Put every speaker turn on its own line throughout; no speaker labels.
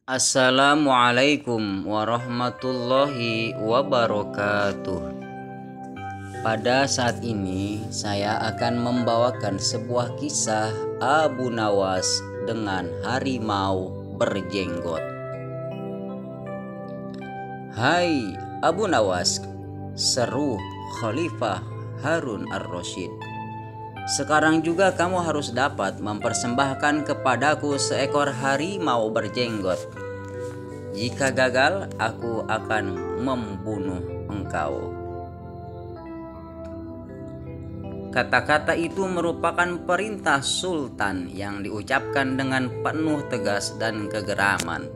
Assalamualaikum warahmatullahi wabarakatuh. Pada saat ini saya akan membawakan sebuah kisah Abu Nawas dengan harimau berjenggot. Hai Abu Nawas, seru Khalifah Harun ar-Rasyid. Sekarang juga kamu harus dapat mempersembahkan kepadaku seekor harimau berjenggot. Jika gagal, aku akan membunuh engkau. Kata-kata itu merupakan perintah sultan yang diucapkan dengan penuh tegas dan kegeraman.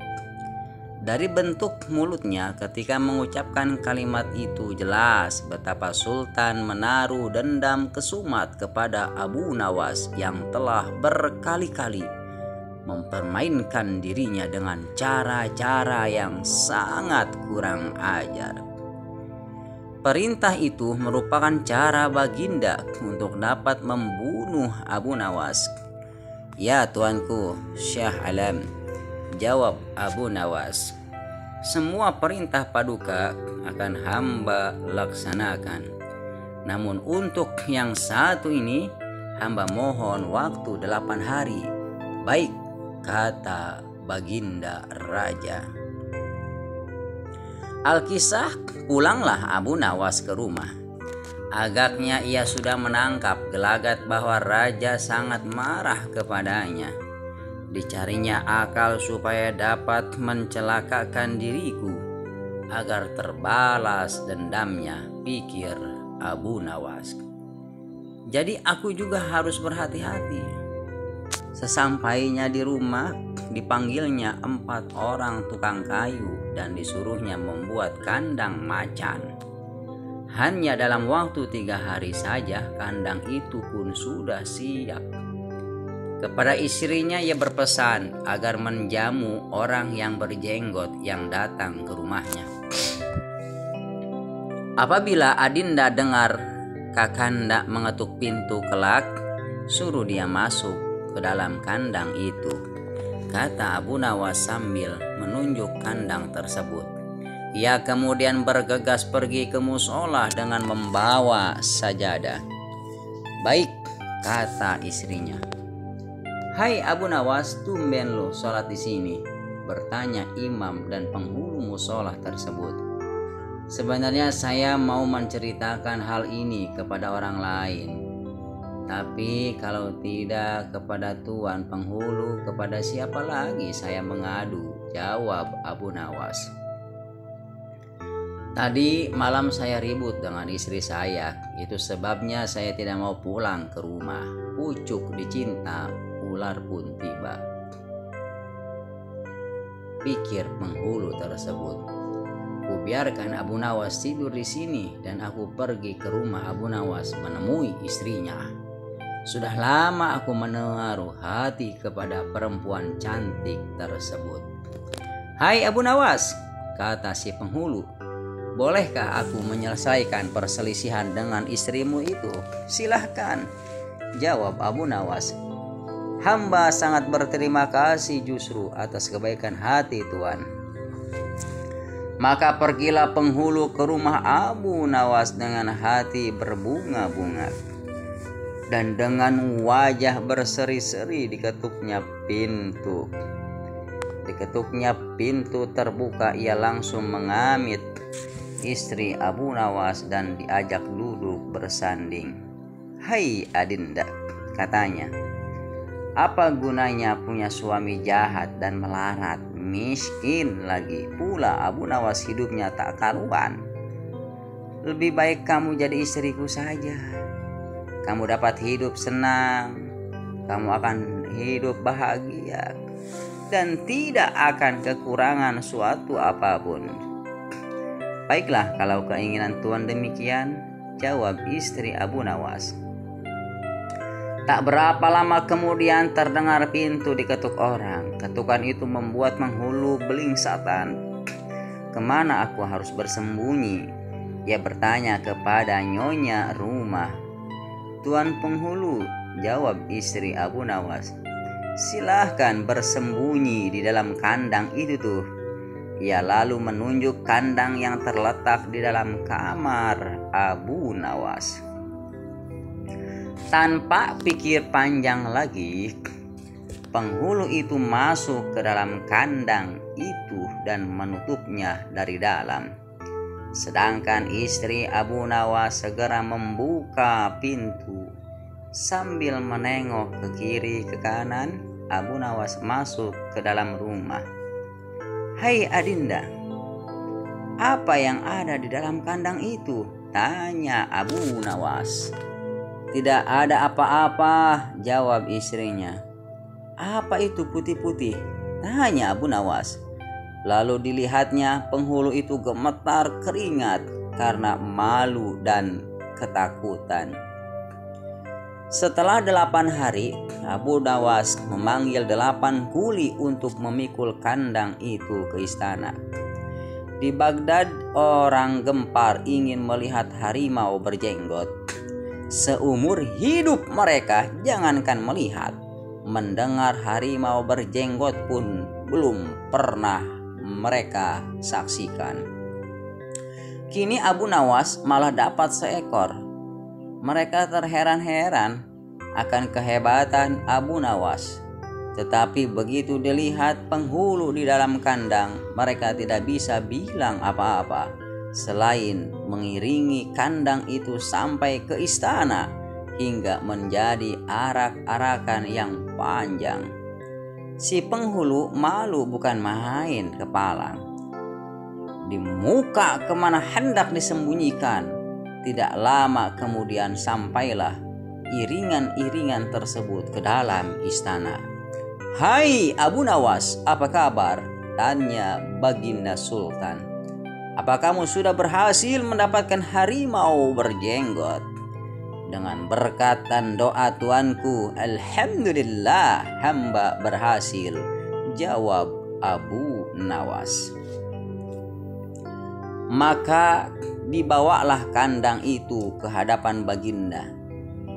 Dari bentuk mulutnya ketika mengucapkan kalimat itu jelas betapa sultan menaruh dendam kesumat kepada Abu Nawas yang telah berkali-kali mempermainkan dirinya dengan cara-cara yang sangat kurang ajar. Perintah itu merupakan cara baginda untuk dapat membunuh Abu Nawas. Ya tuanku, Syah Alam, jawab Abu Nawas. Semua perintah paduka akan hamba laksanakan. Namun untuk yang satu ini, hamba mohon waktu 8 hari. Baik, kata baginda raja. Alkisah, pulanglah Abu Nawas ke rumah. Agaknya ia sudah menangkap gelagat bahwa raja sangat marah kepadanya. Dicarinya akal supaya dapat mencelakakan diriku agar terbalas dendamnya, pikir Abu Nawas. Jadi aku juga harus berhati-hati. Sesampainya di rumah, dipanggilnya 4 orang tukang kayu dan disuruhnya membuat kandang macan. Hanya dalam waktu 3 hari saja kandang itu pun sudah siap. Kepada istrinya ia berpesan agar menjamu orang yang berjenggot yang datang ke rumahnya. Apabila Adinda dengar Kakanda mengetuk pintu kelak, suruh dia masuk ke dalam kandang itu, kata Abu Nawas sambil menunjuk kandang tersebut. Ia kemudian bergegas pergi ke musola dengan membawa sajadah. Baik, kata istrinya. Hai Abu Nawas, tumben lo sholat di sini, bertanya imam dan penghulu musola tersebut. Sebenarnya saya mau menceritakan hal ini kepada orang lain, tapi kalau tidak kepada tuan penghulu, kepada siapa lagi saya mengadu, jawab Abu Nawas. Tadi malam saya ribut dengan istri saya, itu sebabnya saya tidak mau pulang ke rumah. Pucuk dicinta, ular pun tiba, pikir penghulu tersebut. Kubiarkan Abu Nawas tidur di sini dan aku pergi ke rumah Abu Nawas menemui istrinya. Sudah lama aku menaruh hati kepada perempuan cantik tersebut. Hai Abu Nawas, kata si penghulu, bolehkah aku menyelesaikan perselisihan dengan istrimu itu? Silahkan, jawab Abu Nawas. Hamba sangat berterima kasih justru atas kebaikan hati tuan. Maka pergilah penghulu ke rumah Abu Nawas dengan hati berbunga-bunga. Dan dengan wajah berseri-seri diketuknya pintu. Diketuknya pintu terbuka, ia langsung mengamit istri Abu Nawas dan diajak duduk bersanding. Hai Adinda, katanya. Apa gunanya punya suami jahat dan melarat, miskin lagi pula Abu Nawas hidupnya tak karuan. Lebih baik kamu jadi istriku saja. Kamu dapat hidup senang, kamu akan hidup bahagia dan tidak akan kekurangan suatu apapun. Baiklah kalau keinginan tuan demikian, jawab istri Abu Nawas. Tak berapa lama kemudian terdengar pintu diketuk orang. Ketukan itu membuat penghulu belingsatan. Kemana aku harus bersembunyi? Ia bertanya kepada nyonya rumah. Tuan penghulu, jawab istri Abu Nawas. silahkan bersembunyi di dalam kandang itu tuh. Ia lalu menunjuk kandang yang terletak di dalam kamar Abu Nawas. Tanpa pikir panjang lagi, penghulu itu masuk ke dalam kandang itu dan menutupnya dari dalam. Sedangkan istri Abu Nawas segera membuka pintu. Sambil menengok ke kiri ke kanan, Abu Nawas masuk ke dalam rumah. "Hai Adinda, apa yang ada di dalam kandang itu?" tanya Abu Nawas. "Tidak ada apa-apa," jawab istrinya. "Apa itu putih-putih?" tanya Abu Nawas. Lalu dilihatnya penghulu itu gemetar keringat karena malu dan ketakutan. Setelah 8 hari, Abu Nawas memanggil 8 kuli untuk memikul kandang itu ke istana. Di Baghdad, orang gempar ingin melihat harimau berjenggot. Seumur hidup mereka jangankan melihat, mendengar harimau berjenggot pun belum pernah mereka saksikan. Kini Abu Nawas malah dapat seekor. Mereka terheran-heran akan kehebatan Abu Nawas. Tetapi begitu dilihat penghulu di dalam kandang, mereka tidak bisa bilang apa-apa selain mengiringi kandang itu sampai ke istana hingga menjadi arak-arakan yang panjang. Si penghulu malu bukan main kepalang. Di muka kemana hendak disembunyikan. Tidak lama kemudian sampailah iringan-iringan tersebut ke dalam istana. "Hai Abu Nawas, apa kabar?" tanya Baginda Sultan. "Apa kamu sudah berhasil mendapatkan harimau berjenggot?" "Dengan berkat dan doa tuanku, alhamdulillah hamba berhasil," jawab Abu Nawas. Maka dibawalah kandang itu ke hadapan Baginda.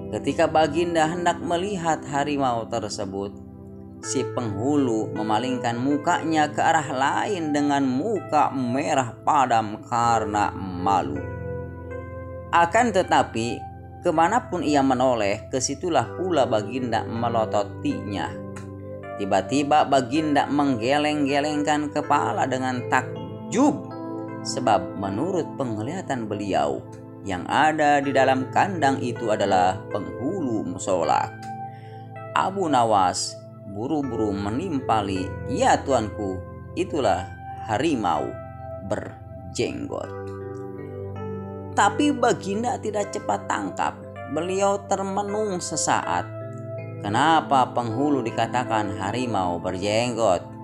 Ketika Baginda hendak melihat harimau tersebut, si penghulu memalingkan mukanya ke arah lain dengan muka merah padam karena malu. Akan tetapi kemanapun ia menoleh, kesitulah pula Baginda melototinya. Tiba-tiba Baginda menggeleng-gelengkan kepala dengan takjub, sebab menurut penglihatan beliau, yang ada di dalam kandang itu adalah penghulu musolak. Abu Nawas buru-buru menimpali, "Ya tuanku, itulah harimau berjenggot." Tapi Baginda tidak cepat tangkap. Beliau termenung sesaat. Kenapa penghulu dikatakan harimau berjenggot?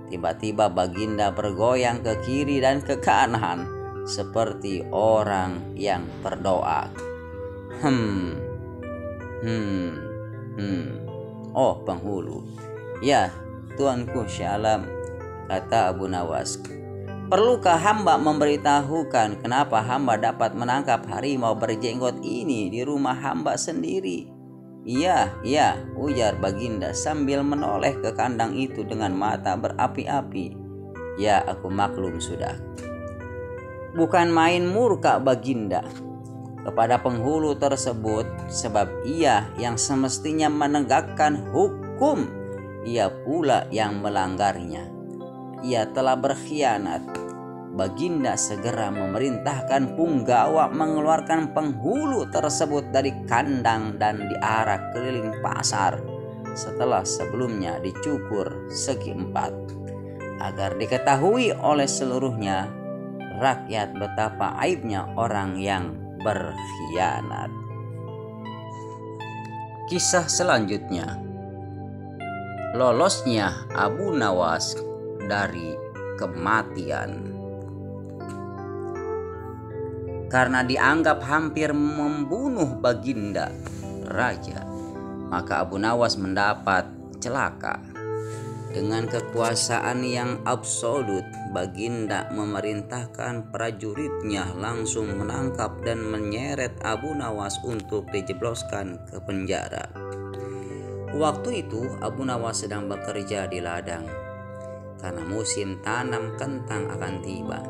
Tiba-tiba Baginda bergoyang ke kiri dan ke kanan seperti orang yang berdoa. "Oh penghulu, ya tuanku Syalam," kata Abu Nawas. "Perlukah hamba memberitahukan kenapa hamba dapat menangkap harimau berjenggot ini di rumah hamba sendiri?" Iya, ujar Baginda sambil menoleh ke kandang itu dengan mata berapi-api. "Ya, aku maklum sudah." Bukan main murka Baginda kepada penghulu tersebut, sebab ia yang semestinya menegakkan hukum, ia pula yang melanggarnya. Ia telah berkhianat. Baginda segera memerintahkan punggawa mengeluarkan penghulu tersebut dari kandang dan diarak keliling pasar setelah sebelumnya dicukur segi 4, agar diketahui oleh seluruhnya rakyat betapa aibnya orang yang berkhianat. Kisah selanjutnya, lolosnya Abu Nawas dari kematian. Karena dianggap hampir membunuh Baginda Raja, maka Abu Nawas mendapat celaka. Dengan kekuasaan yang absolut, Baginda memerintahkan prajuritnya langsung menangkap dan menyeret Abu Nawas untuk dijebloskan ke penjara. Waktu itu Abu Nawas sedang bekerja di ladang karena musim tanam kentang akan tiba.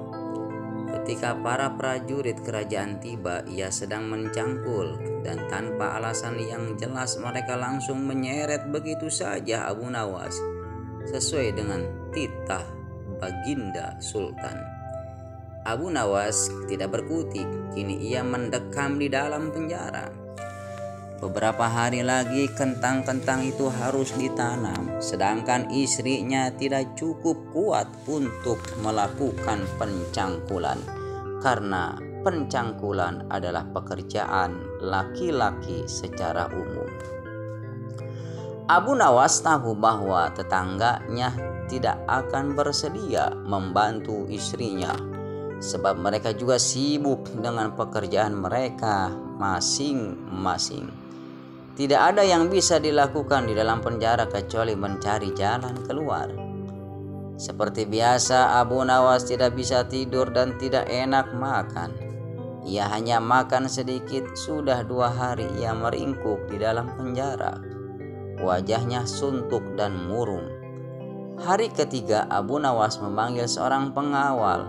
Ketika para prajurit kerajaan tiba, ia sedang mencangkul, dan tanpa alasan yang jelas mereka langsung menyeret begitu saja Abu Nawas sesuai dengan titah Baginda Sultan. Abu Nawas tidak berkutik, kini ia mendekam di dalam penjara. Beberapa hari lagi kentang-kentang itu harus ditanam, sedangkan istrinya tidak cukup kuat untuk melakukan pencangkulan, karena pencangkulan adalah pekerjaan laki-laki secara umum. Abu Nawas tahu bahwa tetangganya tidak akan bersedia membantu istrinya, sebab mereka juga sibuk dengan pekerjaan mereka masing-masing. Tidak ada yang bisa dilakukan di dalam penjara kecuali mencari jalan keluar. Seperti biasa, Abu Nawas tidak bisa tidur dan tidak enak makan. Ia hanya makan sedikit. Sudah 2 hari ia meringkuk di dalam penjara. Wajahnya suntuk dan murung. Hari ketiga, Abu Nawas memanggil seorang pengawal.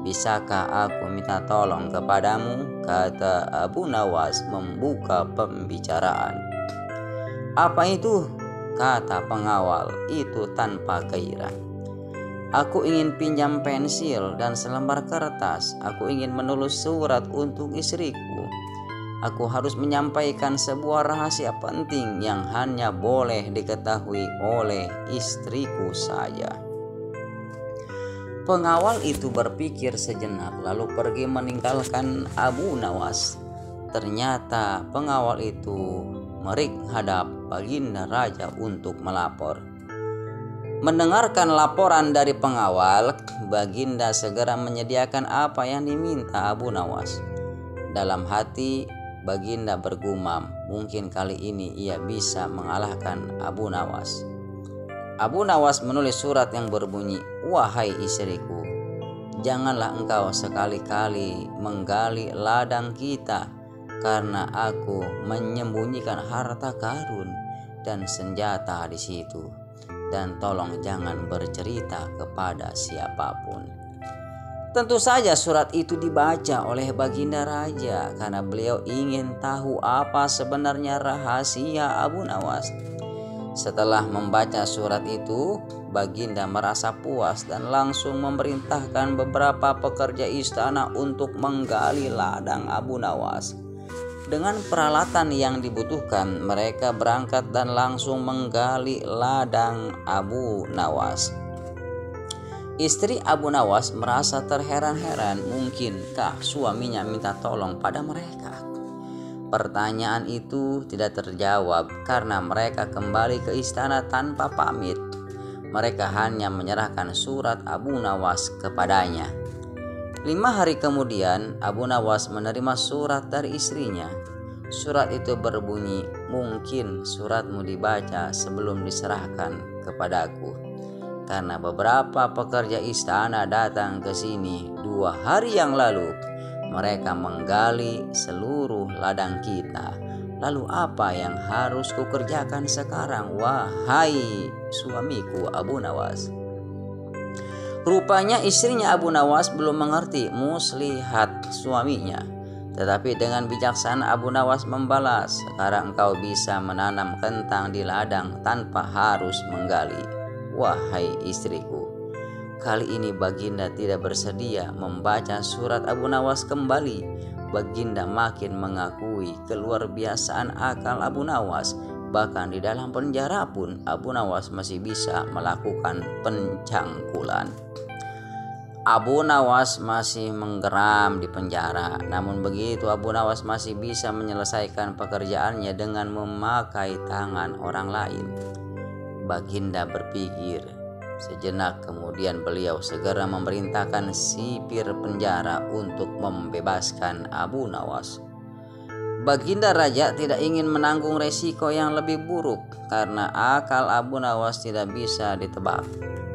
"Bisakah aku minta tolong kepadamu?" kata Abu Nawas membuka pembicaraan. "Apa itu?" kata pengawal itu tanpa gairah. "Aku ingin pinjam pensil dan selembar kertas. Aku ingin menulis surat untuk istriku. Aku harus menyampaikan sebuah rahasia penting yang hanya boleh diketahui oleh istriku saja." Pengawal itu berpikir sejenak lalu pergi meninggalkan Abu Nawas. Ternyata pengawal itu menghadap Baginda Raja untuk melapor. Mendengarkan laporan dari pengawal, Baginda segera menyediakan apa yang diminta Abu Nawas. Dalam hati Baginda bergumam, mungkin kali ini ia bisa mengalahkan Abu Nawas. Abu Nawas menulis surat yang berbunyi, "Wahai istriku, janganlah engkau sekali-kali menggali ladang kita, karena aku menyembunyikan harta karun dan senjata di situ. Dan tolong jangan bercerita kepada siapapun." Tentu saja surat itu dibaca oleh Baginda Raja karena beliau ingin tahu apa sebenarnya rahasia Abu Nawas. Setelah membaca surat itu, Baginda merasa puas dan langsung memerintahkan beberapa pekerja istana untuk menggali ladang Abu Nawas. Dengan peralatan yang dibutuhkan, mereka berangkat dan langsung menggali ladang Abu Nawas. Istri Abu Nawas merasa terheran-heran, mungkinkah suaminya minta tolong pada mereka? Pertanyaan itu tidak terjawab karena mereka kembali ke istana tanpa pamit. Mereka hanya menyerahkan surat Abu Nawas kepadanya. 5 hari kemudian, Abu Nawas menerima surat dari istrinya. Surat itu berbunyi, "Mungkin suratmu dibaca sebelum diserahkan kepadaku, karena beberapa pekerja istana datang ke sini 2 hari yang lalu. Mereka menggali seluruh ladang kita. Lalu apa yang harus kukerjakan sekarang, wahai suamiku Abu Nawas?" Rupanya istrinya Abu Nawas belum mengerti muslihat suaminya. Tetapi dengan bijaksana Abu Nawas membalas, "Sekarang engkau bisa menanam kentang di ladang tanpa harus menggali, wahai istriku." Kali ini Baginda tidak bersedia membaca surat Abu Nawas kembali. Baginda makin mengakui keluarbiasaan akal Abu Nawas. Bahkan di dalam penjara pun Abu Nawas masih bisa melakukan pencangkulan. Abu Nawas masih menggeram di penjara. Namun begitu Abu Nawas masih bisa menyelesaikan pekerjaannya dengan memakai tangan orang lain. Baginda berpikir sejenak, kemudian beliau segera memerintahkan sipir penjara untuk membebaskan Abu Nawas. Baginda Raja tidak ingin menanggung resiko yang lebih buruk karena akal Abu Nawas tidak bisa ditebak.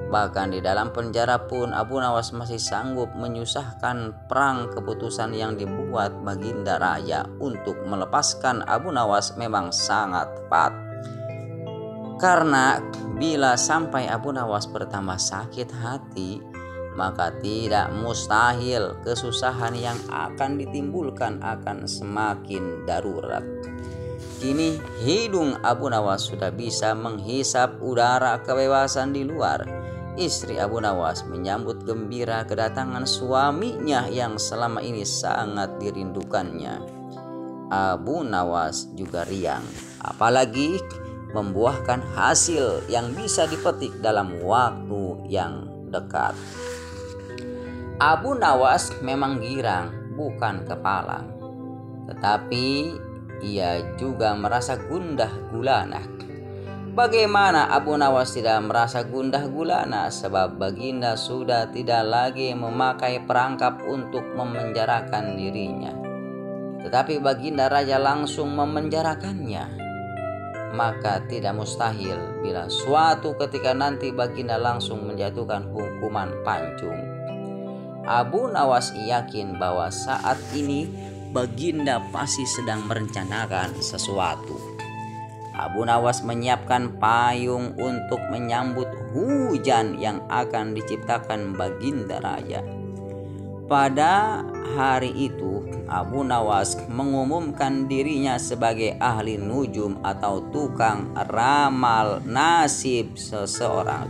Bahkan di dalam penjara pun Abu Nawas masih sanggup menyusahkan perang. Keputusan yang dibuat Baginda Raja untuk melepaskan Abu Nawas memang sangat tepat. Karena bila sampai Abu Nawas bertambah sakit hati, maka tidak mustahil kesusahan yang akan ditimbulkan akan semakin darurat. Kini hidung Abu Nawas sudah bisa menghisap udara kebebasan di luar. Istri Abu Nawas menyambut gembira kedatangan suaminya yang selama ini sangat dirindukannya. Abu Nawas juga riang, apalagi membuahkan hasil yang bisa dipetik dalam waktu yang dekat. Abu Nawas memang girang, bukan kepalang, tetapi ia juga merasa gundah gulana. Bagaimana Abu Nawas tidak merasa gundah gulana, sebab baginda sudah tidak lagi memakai perangkap untuk memenjarakan dirinya, tetapi baginda raja langsung memenjarakannya. Maka tidak mustahil bila suatu ketika nanti baginda langsung menjatuhkan hukuman pancung. Abu Nawas yakin bahwa saat ini baginda pasti sedang merencanakan sesuatu. Abu Nawas menyiapkan payung untuk menyambut hujan yang akan diciptakan baginda raja. Pada hari itu Abu Nawas mengumumkan dirinya sebagai ahli nujum atau tukang ramal nasib seseorang.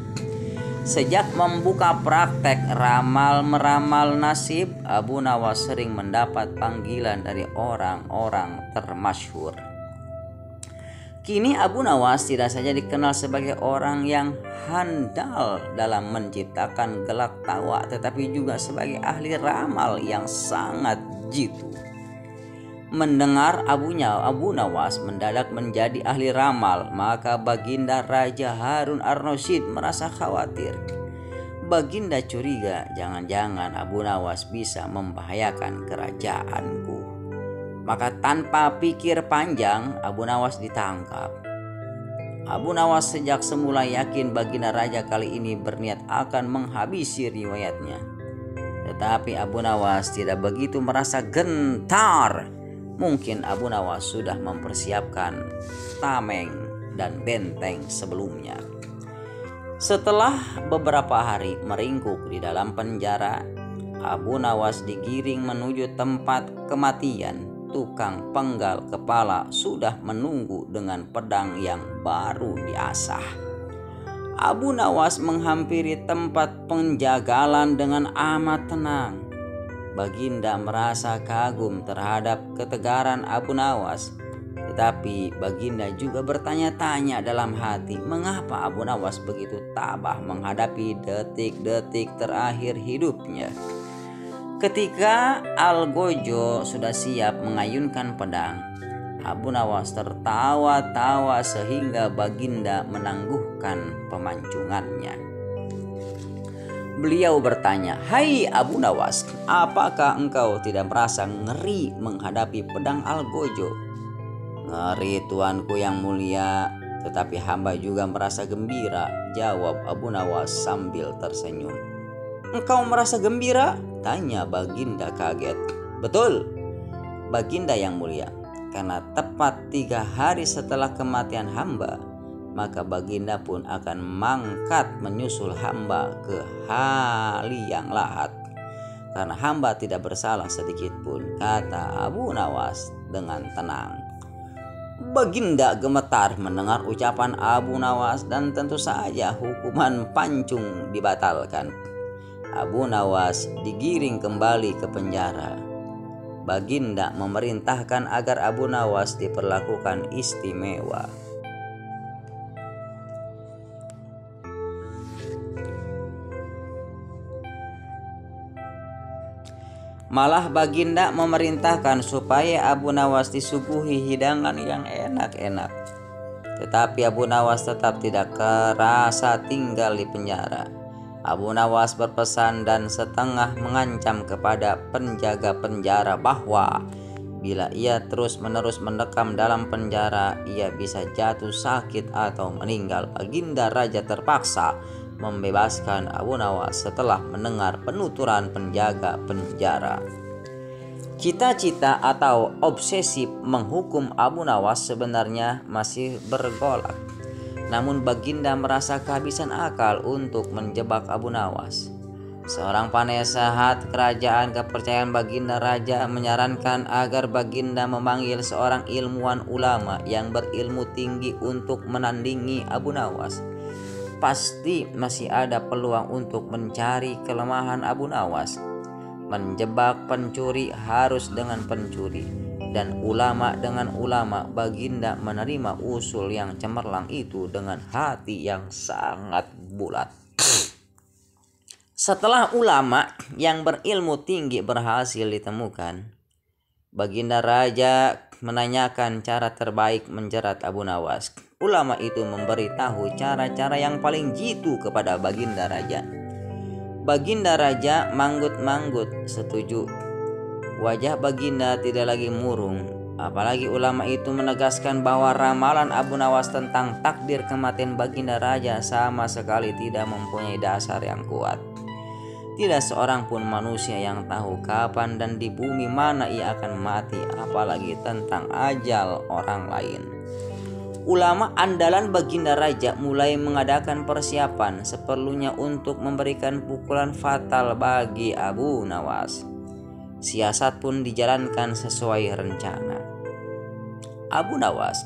Sejak membuka praktek ramal-meramal nasib, Abu Nawas sering mendapat panggilan dari orang-orang termasyhur. Kini Abu Nawas tidak saja dikenal sebagai orang yang handal dalam menciptakan gelak tawa, tetapi juga sebagai ahli ramal yang sangat jitu. Mendengar Abu Nawas mendadak menjadi ahli ramal, maka baginda Raja Harun ar-Rasyid merasa khawatir. Baginda curiga jangan-jangan Abu Nawas bisa membahayakan kerajaanku. Maka tanpa pikir panjang Abu Nawas ditangkap. Abu Nawas sejak semula yakin baginda raja kali ini berniat akan menghabisi riwayatnya. Tetapi Abu Nawas tidak begitu merasa gentar. Mungkin Abu Nawas sudah mempersiapkan tameng dan benteng sebelumnya. Setelah beberapa hari meringkuk di dalam penjara, Abu Nawas digiring menuju tempat kematian. Tukang penggal kepala sudah menunggu dengan pedang yang baru diasah. Abu Nawas menghampiri tempat penjagalan dengan amat tenang. Baginda merasa kagum terhadap ketegaran Abu Nawas, tetapi baginda juga bertanya-tanya dalam hati mengapa Abu Nawas begitu tabah menghadapi detik-detik terakhir hidupnya. Ketika Algojo sudah siap mengayunkan pedang, Abu Nawas tertawa-tawa sehingga baginda menangguhkan pemancungannya. Beliau bertanya, "Hai Abu Nawas, apakah engkau tidak merasa ngeri menghadapi pedang Algojo?" "Ngeri tuanku yang mulia, tetapi hamba juga merasa gembira," jawab Abu Nawas sambil tersenyum. "Engkau merasa gembira?" tanya baginda kaget. "Betul, baginda yang mulia, karena tepat 3 hari setelah kematian hamba, maka baginda pun akan mangkat menyusul hamba ke Haliang Lahat. Karena hamba tidak bersalah sedikit pun," kata Abu Nawas dengan tenang. Baginda gemetar mendengar ucapan Abu Nawas dan tentu saja hukuman pancung dibatalkan. Abu Nawas digiring kembali ke penjara. Baginda memerintahkan agar Abu Nawas diperlakukan istimewa. Malah baginda memerintahkan supaya Abu Nawas disuguhi hidangan yang enak-enak. Tetapi Abu Nawas tetap tidak kerasa tinggal di penjara. Abu Nawas berpesan dan setengah mengancam kepada penjaga penjara bahwa bila ia terus-menerus mendekam dalam penjara, ia bisa jatuh sakit atau meninggal. Baginda raja terpaksa membebaskan Abu Nawas setelah mendengar penuturan penjaga penjara. Cita-cita atau obsesi menghukum Abu Nawas sebenarnya masih bergolak. Namun Baginda merasa kehabisan akal untuk menjebak Abu Nawas. Seorang penasehat kerajaan kepercayaan Baginda Raja menyarankan agar Baginda memanggil seorang ilmuwan ulama yang berilmu tinggi untuk menandingi Abu Nawas. Pasti masih ada peluang untuk mencari kelemahan Abu Nawas. Menjebak pencuri harus dengan pencuri, dan ulama dengan ulama. Baginda menerima usul yang cemerlang itu dengan hati yang sangat bulat. Setelah ulama yang berilmu tinggi berhasil ditemukan, Baginda Raja menanyakan cara terbaik menjerat Abu Nawas. Ulama itu memberitahu cara-cara yang paling jitu kepada Baginda Raja. Baginda Raja manggut-manggut setuju. Wajah Baginda tidak lagi murung. Apalagi ulama itu menegaskan bahwa ramalan Abu Nawas tentang takdir kematian Baginda Raja sama sekali tidak mempunyai dasar yang kuat. Tidak seorang pun manusia yang tahu kapan dan di bumi mana ia akan mati, apalagi tentang ajal orang lain. Ulama andalan Baginda Raja mulai mengadakan persiapan seperlunya untuk memberikan pukulan fatal bagi Abu Nawas. Siasat pun dijalankan sesuai rencana. Abu Nawas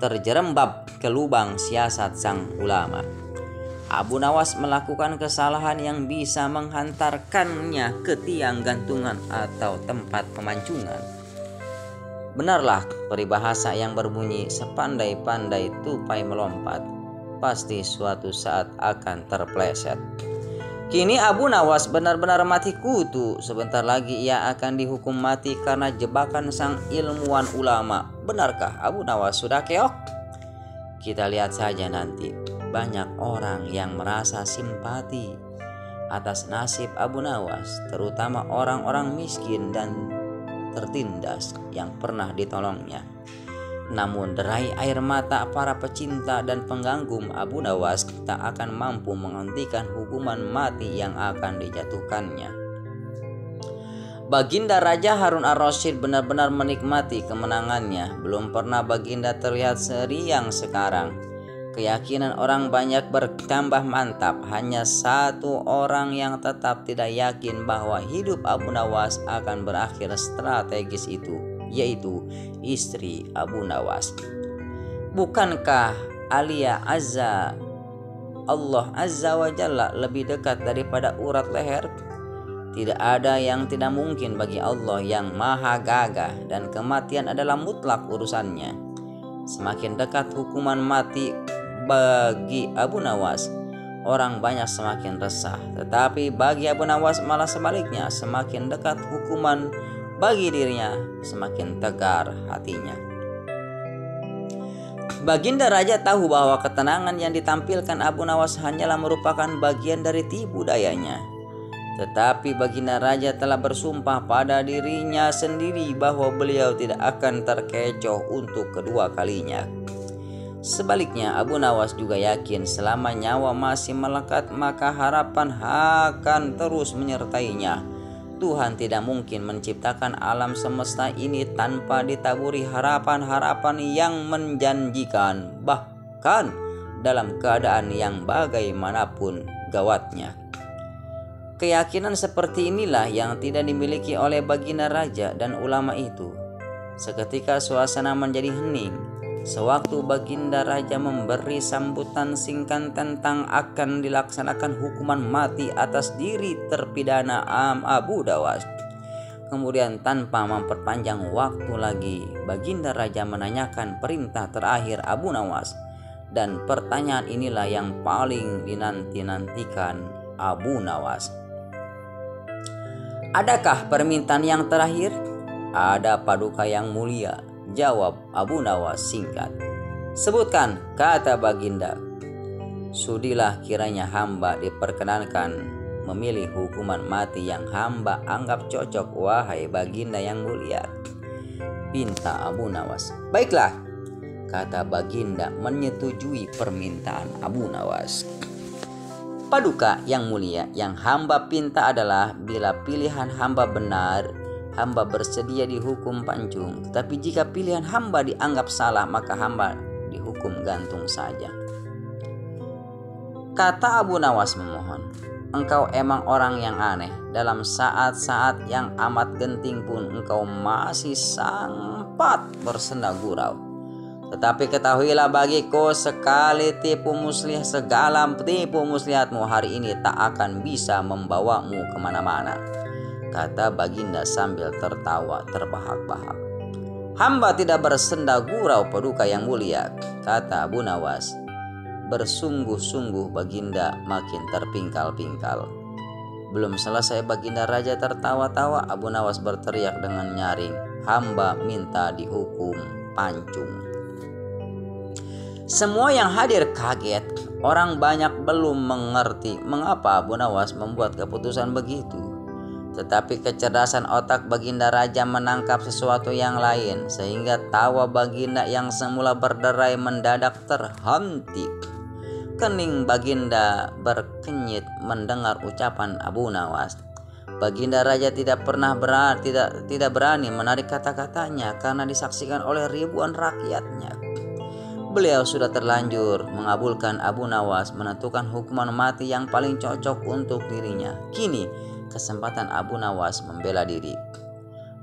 terjerembab ke lubang siasat sang ulama. Abu Nawas melakukan kesalahan yang bisa menghantarkannya ke tiang gantungan atau tempat pemancungan. Benarlah peribahasa yang berbunyi sepandai-pandai tupai melompat, pasti suatu saat akan terpleset. Kini Abu Nawas benar-benar mati kutu. Sebentar lagi ia akan dihukum mati karena jebakan sang ilmuwan ulama. Benarkah Abu Nawas sudah keok? Kita lihat saja nanti. Banyak orang yang merasa simpati atas nasib Abu Nawas, terutama orang-orang miskin dan tertindas yang pernah ditolongnya. Namun derai air mata para pecinta dan pengganggu Abu Nawas tak akan mampu menghentikan hukuman mati yang akan dijatuhkannya. Baginda Raja Harun ar-Rasyid benar-benar menikmati kemenangannya. Belum pernah Baginda terlihat seriang sekarang. Keyakinan orang banyak bertambah mantap. Hanya satu orang yang tetap tidak yakin bahwa hidup Abu Nawas akan berakhir strategis itu, yaitu istri Abu Nawas. Bukankah Allah Azza wa Jalla lebih dekat daripada urat leher? Tidak ada yang tidak mungkin bagi Allah yang maha gagah, dan kematian adalah mutlak urusannya. Semakin dekat hukuman mati bagi Abu Nawas, orang banyak semakin resah. Tetapi bagi Abu Nawas malah sebaliknya, semakin dekat hukuman bagi dirinya, semakin tegar hatinya. Baginda Raja tahu bahwa ketenangan yang ditampilkan Abu Nawas hanyalah merupakan bagian dari tipu dayanya. Tetapi Baginda Raja telah bersumpah pada dirinya sendiri bahwa beliau tidak akan terkecoh untuk kedua kalinya. Sebaliknya, Abu Nawas juga yakin selama nyawa masih melekat maka harapan akan terus menyertainya. Tuhan tidak mungkin menciptakan alam semesta ini tanpa ditaburi harapan-harapan yang menjanjikan, bahkan dalam keadaan yang bagaimanapun gawatnya. Keyakinan seperti inilah yang tidak dimiliki oleh Baginda Raja dan ulama itu. Seketika suasana menjadi hening. Sewaktu Baginda Raja memberi sambutan singkat tentang akan dilaksanakan hukuman mati atas diri terpidana Abu Nawas. Kemudian tanpa memperpanjang waktu lagi, Baginda Raja menanyakan perintah terakhir Abu Nawas. Dan pertanyaan inilah yang paling dinanti-nantikan Abu Nawas. Adakah permintaan yang terakhir? Ada paduka yang mulia, jawab Abu Nawas singkat. Sebutkan, kata Baginda. Sudilah kiranya hamba diperkenankan memilih hukuman mati yang hamba anggap cocok, wahai Baginda yang mulia, pinta Abu Nawas. Baiklah, kata Baginda menyetujui permintaan Abu Nawas. Paduka yang mulia, yang hamba pinta adalah bila pilihan hamba benar, hamba bersedia dihukum pancung. Tetapi jika pilihan hamba dianggap salah, maka hamba dihukum gantung saja. Kata Abu Nawas memohon, engkau emang orang yang aneh. Dalam saat-saat yang amat genting pun engkau masih sempat bersenda gurau. Tetapi ketahuilah bagiku, sekali tipu muslihat, segala tipu muslihatmu hari ini tak akan bisa membawamu kemana-mana. Kata baginda sambil tertawa terbahak-bahak. Hamba tidak bersenda gurau paduka yang mulia, kata Abu Nawas. Bersungguh-sungguh baginda makin terpingkal-pingkal. Belum selesai baginda raja tertawa-tawa, Abu Nawas berteriak dengan nyaring, hamba minta dihukum pancung. Semua yang hadir kaget. Orang banyak belum mengerti mengapa Abu Nawas membuat keputusan begitu. Tetapi kecerdasan otak baginda raja menangkap sesuatu yang lain, sehingga tawa baginda yang semula berderai mendadak terhenti. Kening baginda berkenyit mendengar ucapan Abu Nawas. Baginda raja tidak berani menarik kata-katanya karena disaksikan oleh ribuan rakyatnya. Beliau sudah terlanjur mengabulkan Abu Nawas menentukan hukuman mati yang paling cocok untuk dirinya. Kini kesempatan Abu Nawas membela diri.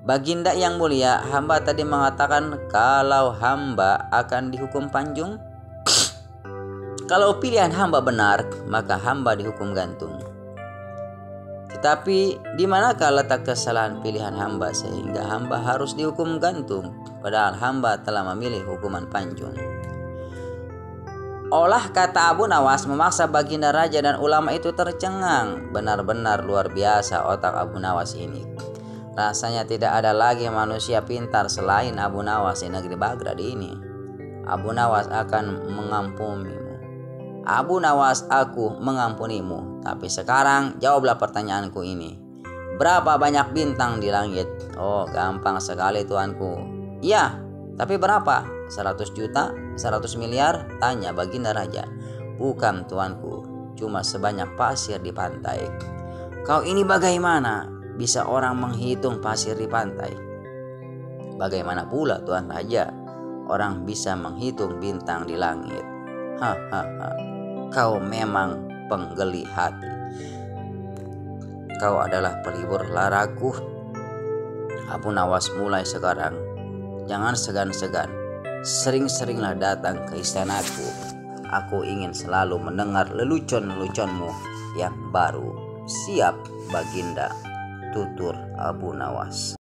Baginda yang mulia, hamba tadi mengatakan kalau hamba akan dihukum panjung. Kalau pilihan hamba benar, maka hamba dihukum gantung. Tetapi di manakah letak kesalahan pilihan hamba sehingga hamba harus dihukum gantung, padahal hamba telah memilih hukuman panjung? Olah kata Abu Nawas memaksa baginda raja dan ulama itu tercengang. Benar-benar luar biasa otak Abu Nawas ini. Rasanya tidak ada lagi manusia pintar selain Abu Nawas di negeri Baghdad ini. Abu Nawas akan mengampunimu. Abu Nawas, aku mengampunimu. Tapi sekarang jawablah pertanyaanku ini. Berapa banyak bintang di langit? Oh, gampang sekali tuanku. Iya, tapi berapa? 100 juta? 100 miliar? Tanya baginda raja. Bukan tuanku, cuma sebanyak pasir di pantai. Kau ini bagaimana bisa orang menghitung pasir di pantai? Bagaimana pula tuan raja orang bisa menghitung bintang di langit? Hahaha. Kau memang penggeli hati. Kau adalah pelibur laraku. Abu Nawas, mulai sekarang jangan segan-segan. Sering-seringlah datang ke istanaku. Aku ingin selalu mendengar lelucon-leluconmu yang baru. Siap baginda, tutur Abu Nawas.